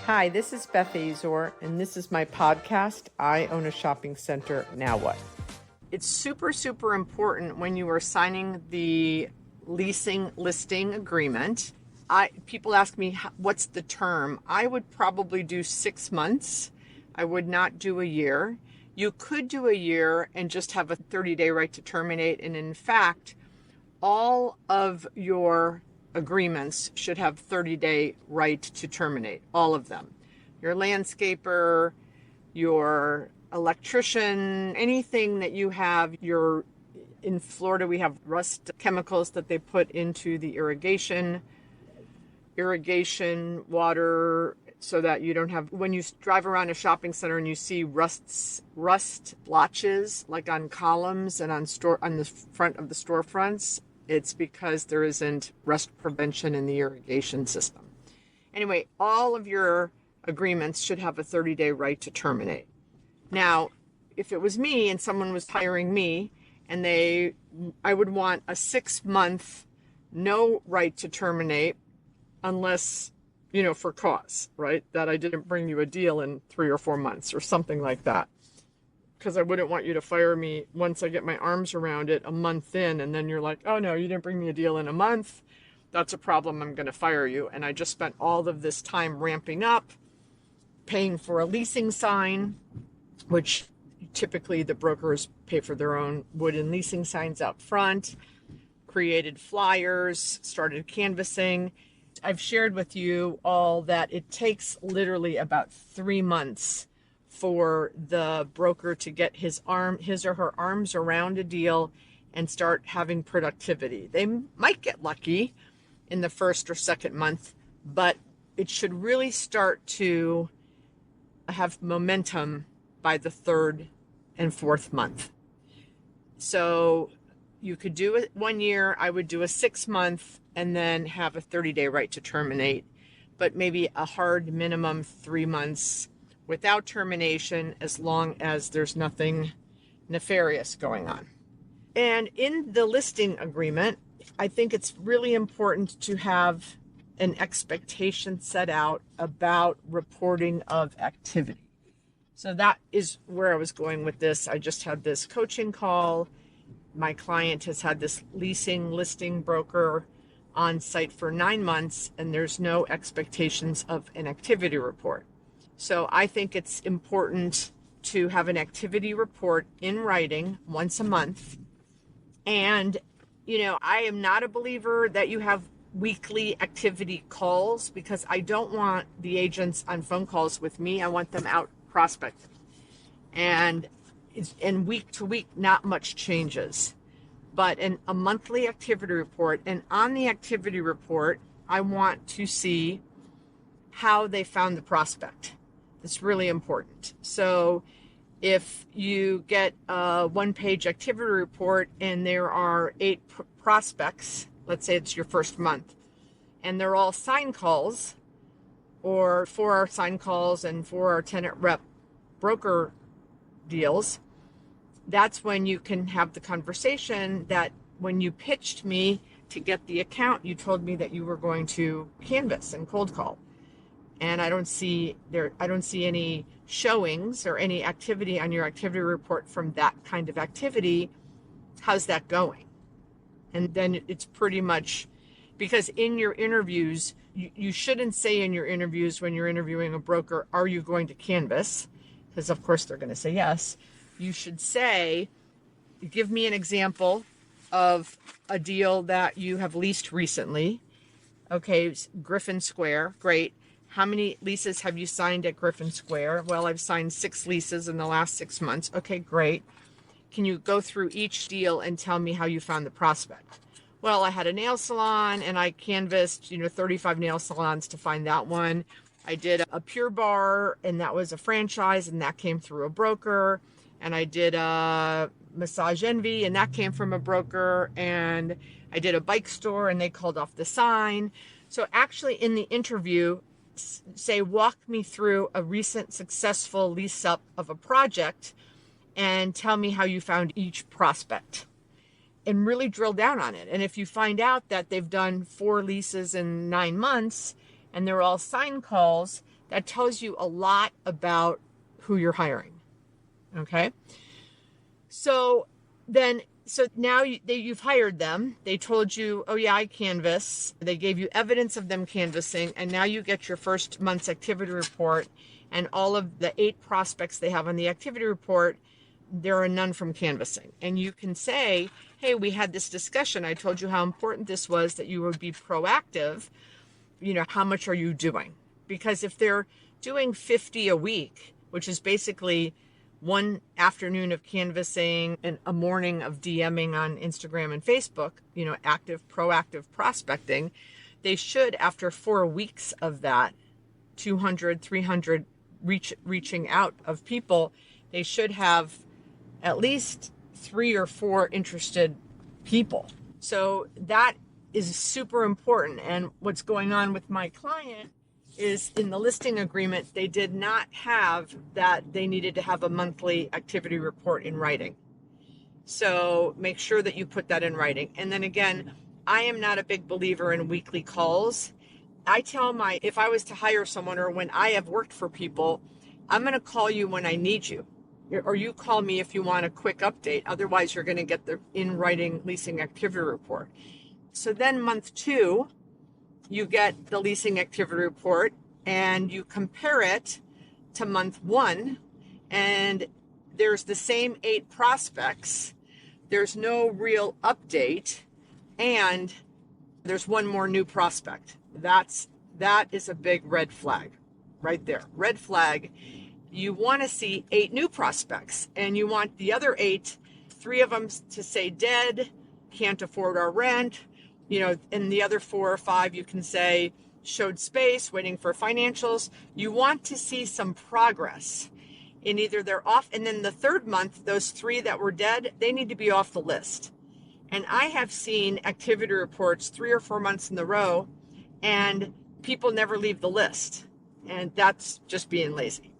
Hi, this is Beth Azor, and this is my podcast, I Own a Shopping Center, Now What? It's super, super important when you are signing the leasing listing agreement. People ask me, what's the term? I would probably do 6 months. I would not do a year. You could do a year and just have a 30-day right to terminate. And in fact, all of your agreements should have 30-day right to terminate, all of them. Your landscaper, your electrician, anything that you have. In Florida, we have rust chemicals that they put into the irrigation water, so that you don't have, when you drive around a shopping center and you see rust blotches like on columns and on the front of the storefronts, it's because there isn't rust prevention in the irrigation system. Anyway, all of your agreements should have a 30-day right to terminate. Now, if it was me and someone was hiring me and I would want a 6-month no right to terminate unless, for cause, right? That I didn't bring you a deal in 3 or 4 months or something like that. Because I wouldn't want you to fire me once I get my arms around it a month in, and then you're like, oh no, you didn't bring me a deal in a month. That's a problem. I'm going to fire you. And I just spent all of this time ramping up, paying for a leasing sign, which typically the brokers pay for their own wooden leasing signs out front, created flyers, started canvassing. I've shared with you all that it takes literally about 3 months for the broker to get his or her arms around a deal and start having productivity. They might get lucky in the first or second month, but it should really start to have momentum by the third and fourth month. So you could do it 1 year. I would do a 6 month and then have a 30-day right to terminate, but maybe a hard minimum 3 months without termination, as long as there's nothing nefarious going on. And in the listing agreement, I think it's really important to have an expectation set out about reporting of activity. So that is where I was going with this. I just had this coaching call. My client has had this leasing listing broker on site for 9 months, and there's no expectations of an activity report. So I think it's important to have an activity report in writing once a month. And, I am not a believer that you have weekly activity calls, because I don't want the agents on phone calls with me. I want them out prospecting. And week to week, not much changes. But a monthly activity report. And on the activity report, I want to see how they found the prospect. It's really important. So if you get a 1-page activity report and there are 8 prospects, let's say it's your first month, and they're all sign calls, or 4 are sign calls and 4 are tenant rep broker deals, that's when you can have the conversation that when you pitched me to get the account, you told me that you were going to canvass and cold call. And I don't see any showings or any activity on your activity report from that kind of activity. How's that going? And then it's pretty much, because in your interviews, you shouldn't say in your interviews when you're interviewing a broker, are you going to canvass? Because of course they're going to say yes. You should say, give me an example of a deal that you have leased recently. Okay, Griffin Square, great. How many leases have you signed at Griffin Square? Well, I've signed 6 leases in the last 6 months. Okay, great. Can you go through each deal and tell me how you found the prospect? Well, I had a nail salon and I canvassed, 35 nail salons to find that one. I did a Pure Bar, and that was a franchise, and that came through a broker. And I did a Massage Envy, and that came from a broker. And I did a bike store, and they called off the sign. So actually in the interview, say, walk me through a recent successful lease-up of a project and tell me how you found each prospect, and really drill down on it. And if you find out that they've done 4 leases in 9 months and they're all sign calls, that tells you a lot about who you're hiring. Okay. So now you've hired them. They told you, oh yeah, I canvass. They gave you evidence of them canvassing. And now you get your first month's activity report, and all of the 8 prospects they have on the activity report, there are none from canvassing. And you can say, hey, we had this discussion. I told you how important this was, that you would be proactive. How much are you doing? Because if they're doing 50 a week, which is basically one afternoon of canvassing and a morning of DMing on Instagram and Facebook, active, proactive prospecting, they should, after 4 weeks of that, 200, 300 reaching out of people, they should have at least 3 or 4 interested people. So that is super important. And what's going on with my client is, in the listing agreement, they did not have that they needed to have a monthly activity report in writing. So make sure that you put that in writing. And then again, I am not a big believer in weekly calls. I tell if I was to hire someone, or when I have worked for people, I'm going to call you when I need you, or you call me if you want a quick update. Otherwise, you're going to get the in writing leasing activity report. So then month 2, you get the leasing activity report and you compare it to month 1, and there's the same 8 prospects. There's no real update, and there's one more new prospect. That is a big red flag right there. Red flag. You want to see 8 new prospects, and you want the other 8, 3 of them to say dead, can't afford our rent, and the other 4 or 5 you can say showed space, waiting for financials. You want to see some progress in either they're off, and then the 3rd month, those 3 that were dead, they need to be off the list. And I have seen activity reports 3 or 4 months in a row, and people never leave the list. And that's just being lazy.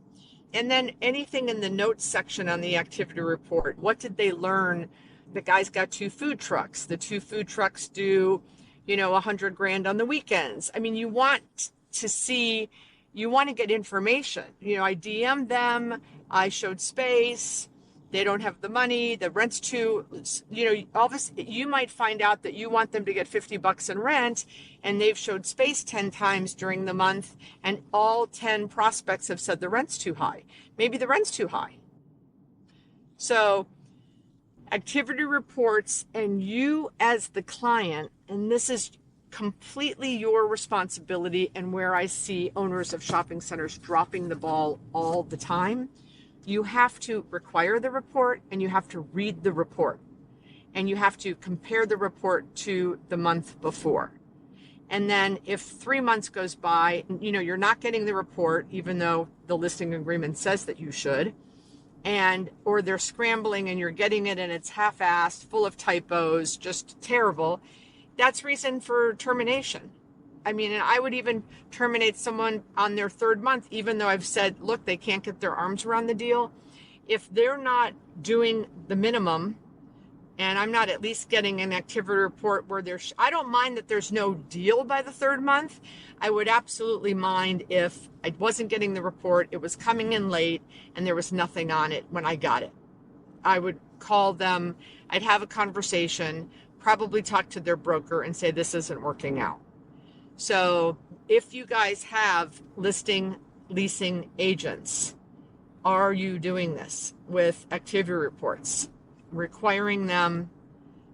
And then anything in the notes section on the activity report. What did they learn? The guy's got 2 food trucks. The 2 food trucks do, $100,000 on the weekends. I mean, you want to get information. I DM'd them. I showed space. They don't have the money. The rent's too, all this, you might find out that you want them to get $50 in rent, and they've showed space 10 times during the month, and all 10 prospects have said the rent's too high. Maybe the rent's too high. So activity reports, and you as the client, and this is completely your responsibility, and where I see owners of shopping centers dropping the ball all the time. You have to require the report, and you have to read the report, and you have to compare the report to the month before. And then if 3 months goes by, you're not getting the report, even though the listing agreement says that you should, or they're scrambling and you're getting it and it's half-assed, full of typos, just terrible, that's reason for termination. And I would even terminate someone on their 3rd month, even though I've said, look, they can't get their arms around the deal. If they're not doing the minimum, and I'm not at least getting an activity report where I don't mind that there's no deal by the 3rd month. I would absolutely mind if I wasn't getting the report, it was coming in late, and there was nothing on it when I got it. I would call them, I'd have a conversation, probably talk to their broker and say, this isn't working out. So if you guys have leasing agents, are you doing this with activity reports, requiring them,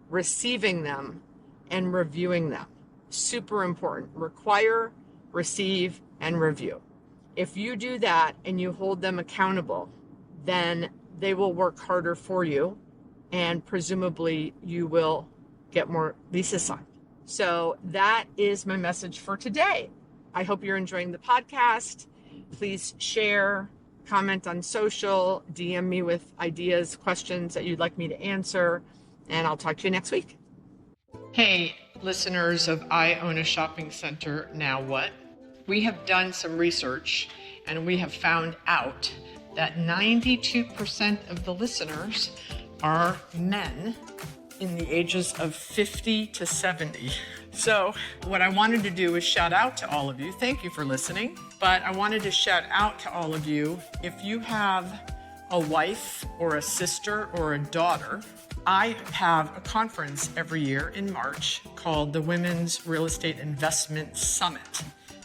receiving them, and reviewing them? Super important. Require, receive, and review. If you do that and you hold them accountable, then they will work harder for you, and presumably you will get more leases signed. So that is my message for today. I hope you're enjoying the podcast. Please share, comment on social, DM me with ideas, questions that you'd like me to answer, and I'll talk to you next week. Hey, listeners of I Own a Shopping Center, Now What? We have done some research, and we have found out that 92% of the listeners are men in the ages of 50 to 70. So what I wanted to do is shout out to all of you. Thank you for listening. But I wanted to shout out to all of you. If you have a wife or a sister or a daughter, I have a conference every year in March called the Women's Real Estate Investment Summit.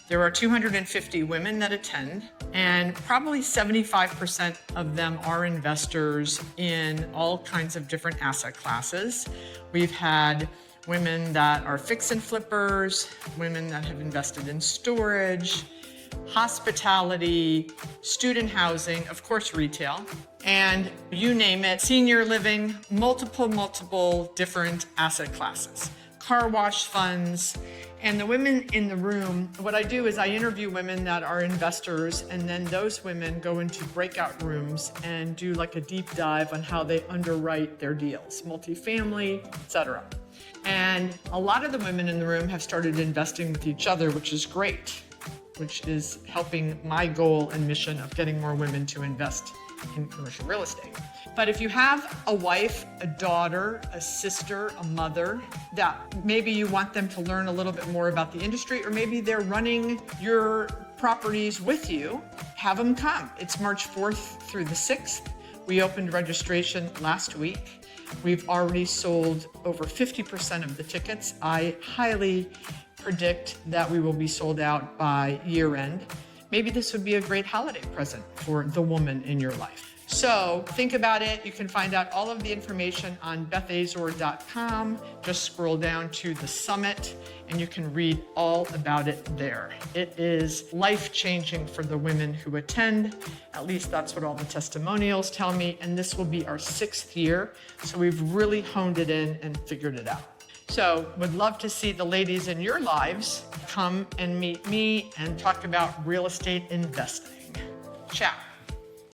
There are 250 women that attend, and probably 75% of them are investors in all kinds of different asset classes. We've had women that are fix and flippers, women that have invested in storage, hospitality, student housing, of course, retail, and you name it, senior living, multiple different asset classes, car wash funds. And the women in the room, what I do is I interview women that are investors, and then those women go into breakout rooms and do like a deep dive on how they underwrite their deals, multifamily, etc. And a lot of the women in the room have started investing with each other, which is great, which is helping my goal and mission of getting more women to invest in commercial real estate. But if you have a wife, a daughter, a sister, a mother, that maybe you want them to learn a little bit more about the industry, or maybe they're running your properties with you, have them come. It's March 4th through the 6th. We opened registration last week. We've already sold over 50% of the tickets. I highly predict that we will be sold out by year end. Maybe this would be a great holiday present for the woman in your life. So think about it. You can find out all of the information on bethazor.com. Just scroll down to the summit and you can read all about it there. It is life-changing for the women who attend. At least that's what all the testimonials tell me. And this will be our 6th year. So we've really honed it in and figured it out. So would love to see the ladies in your lives come and meet me and talk about real estate investing. Ciao.